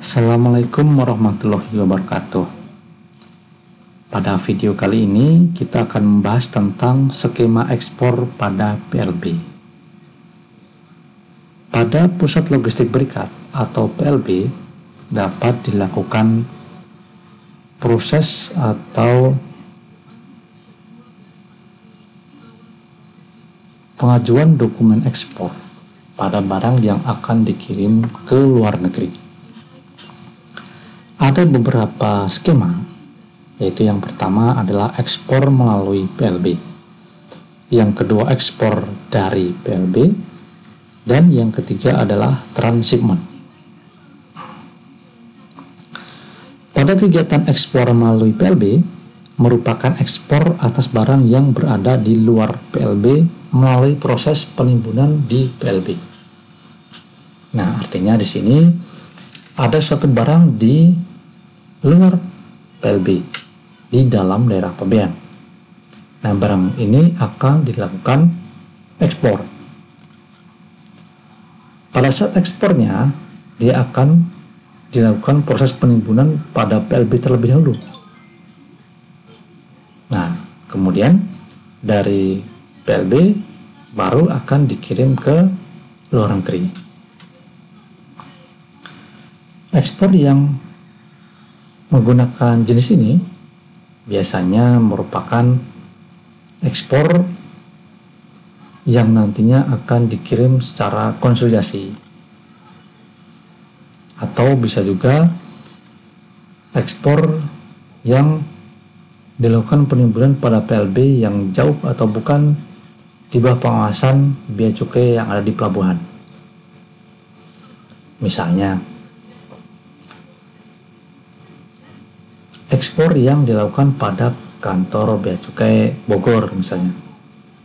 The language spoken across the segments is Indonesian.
Assalamualaikum warahmatullahi wabarakatuh. Pada video kali ini kita akan membahas tentang skema ekspor pada PLB. Pada pusat logistik berikat atau PLB dapat dilakukan proses atau pengajuan dokumen ekspor pada barang yang akan dikirim ke luar negeri. Ada beberapa skema, yaitu yang pertama adalah ekspor melalui PLB, yang kedua ekspor dari PLB, dan yang ketiga adalah transshipment. Pada kegiatan ekspor melalui PLB merupakan ekspor atas barang yang berada di luar PLB melalui proses penimbunan di PLB. Nah, artinya di sini ada suatu barang di luar PLB di dalam daerah pabean. Nah, barang ini akan dilakukan ekspor. Pada saat ekspornya, dia akan dilakukan proses penimbunan pada PLB terlebih dahulu. Nah, kemudian dari PLB baru akan dikirim ke luar negeri. Ekspor yang menggunakan jenis ini biasanya merupakan ekspor yang nantinya akan dikirim secara konsolidasi, atau bisa juga ekspor yang dilakukan penimbunan pada PLB yang jauh atau bukan di bawah pengawasan bea cukai yang ada di pelabuhan. Misalnya ekspor yang dilakukan pada kantor bea cukai Bogor misalnya,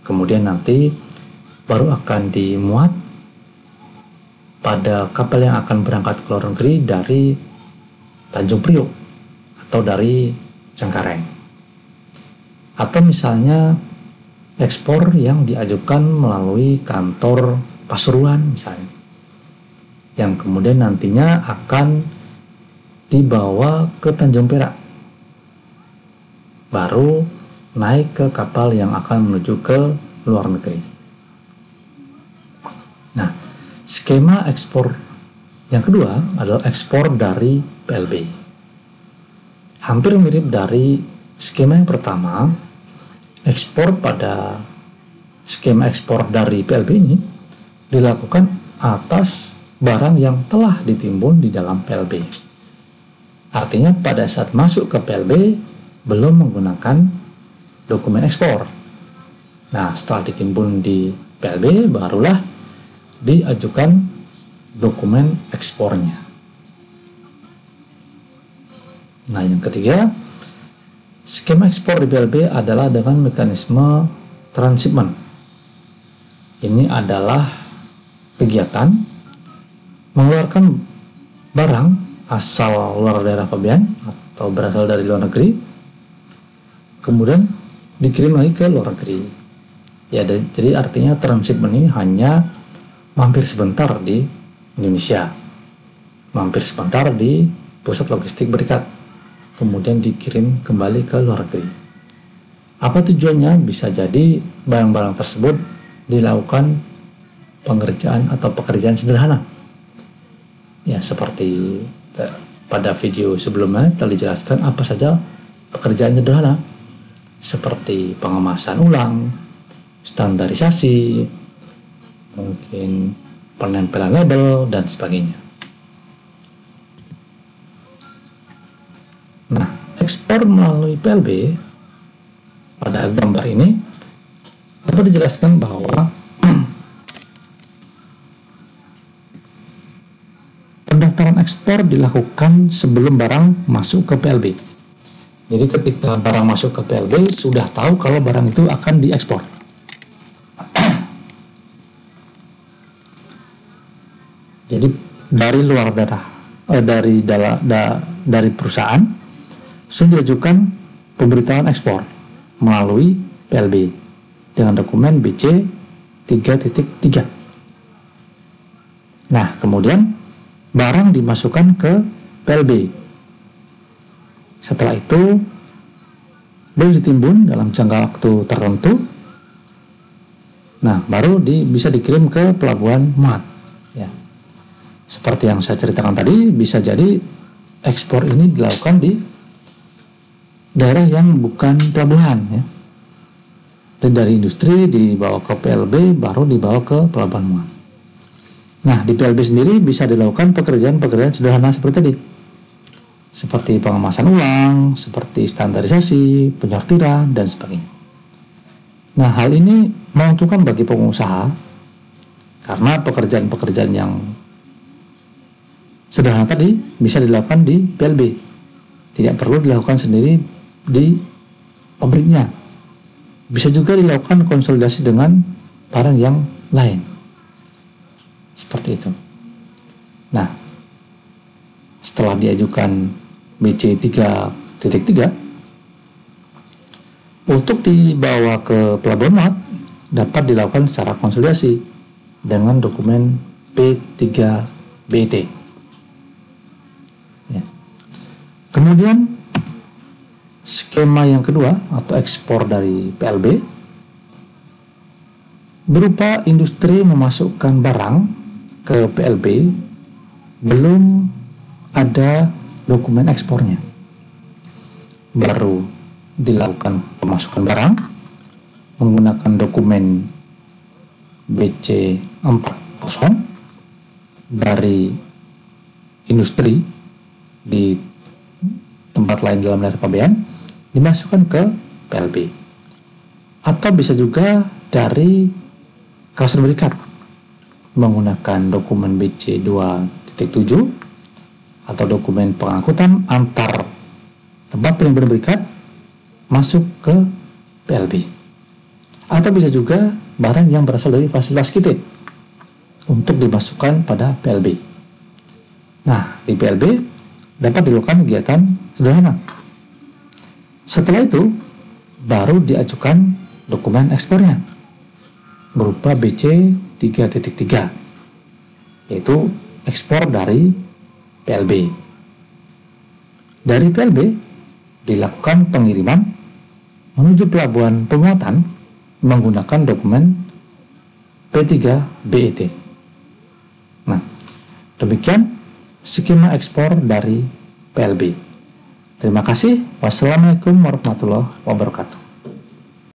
kemudian nanti baru akan dimuat pada kapal yang akan berangkat ke luar negeri dari Tanjung Priok atau dari Cengkareng. Atau misalnya ekspor yang diajukan melalui kantor Pasuruan misalnya, yang kemudian nantinya akan dibawa ke Tanjung Perak, baru naik ke kapal yang akan menuju ke luar negeri. Nah, skema ekspor yang kedua adalah ekspor dari PLB. Hampir mirip dari skema yang pertama. Ekspor pada skema ekspor dari PLB ini dilakukan atas barang yang telah ditimbun di dalam PLB. Artinya pada saat masuk ke PLB belum menggunakan dokumen ekspor. Nah, setelah ditimbun di PLB barulah diajukan dokumen ekspornya. Nah, yang ketiga, skema ekspor di PLB adalah dengan mekanisme transshipment. Ini adalah kegiatan mengeluarkan barang asal luar daerah pabean atau berasal dari luar negeri, kemudian dikirim lagi ke luar negeri. Ya, jadi artinya transshipment ini hanya mampir sebentar di Indonesia, mampir sebentar di pusat logistik berikat, kemudian dikirim kembali ke luar negeri. Apa tujuannya? Bisa jadi barang-barang tersebut dilakukan pengerjaan atau pekerjaan sederhana. Ya, seperti pada video sebelumnya telah dijelaskan apa saja pekerjaan sederhana, seperti pengemasan ulang, standarisasi, mungkin penempelan label, dan sebagainya. Nah, ekspor melalui PLB pada gambar ini dapat dijelaskan bahwa pendaftaran ekspor dilakukan sebelum barang masuk ke PLB. Jadi ketika barang masuk ke PLB sudah tahu kalau barang itu akan diekspor. Jadi dari luar daerah, dari perusahaan sudah diajukan pemberitahuan ekspor melalui PLB dengan dokumen BC 3.3. Nah, kemudian barang dimasukkan ke PLB. Setelah itu boleh ditimbun dalam jangka waktu tertentu. Nah, baru bisa dikirim ke pelabuhan muat. Ya. Seperti yang saya ceritakan tadi, bisa jadi ekspor ini dilakukan di daerah yang bukan pelabuhan, ya. Dan dari industri dibawa ke PLB, baru dibawa ke pelabuhan muat. Nah, di PLB sendiri bisa dilakukan pekerjaan-pekerjaan sederhana seperti tadi, seperti pengemasan ulang, seperti standarisasi, penyortiran, dan sebagainya. Nah, hal ini menguntungkan bagi pengusaha karena pekerjaan-pekerjaan yang sederhana tadi bisa dilakukan di PLB, tidak perlu dilakukan sendiri di pabriknya. Bisa juga dilakukan konsolidasi dengan barang yang lain, seperti itu. Nah, setelah diajukan BC 3.3 untuk dibawa ke pelabuhan muat dapat dilakukan secara konsolidasi dengan dokumen P3BET. Ya. Kemudian skema yang kedua atau ekspor dari PLB berupa industri memasukkan barang ke PLB belum ada dokumen ekspornya, baru dilakukan pemasukan barang menggunakan dokumen BC40 dari industri di tempat lain dalam daerah pabean, dimasukkan ke PLB. Atau bisa juga dari kawasan berikat menggunakan dokumen BC 2.7 atau dokumen pengangkutan antar tempat penimbunan berikat masuk ke PLB. Atau bisa juga barang yang berasal dari fasilitas kita untuk dimasukkan pada PLB. Nah, di PLB dapat dilakukan kegiatan sederhana. Setelah itu baru diajukan dokumen ekspornya berupa BC 3.3, yaitu ekspor dari PLB. Dari PLB dilakukan pengiriman menuju pelabuhan pemuatan menggunakan dokumen P3BET. Nah, demikian skema ekspor dari PLB. Terima kasih. Wassalamualaikum warahmatullahi wabarakatuh.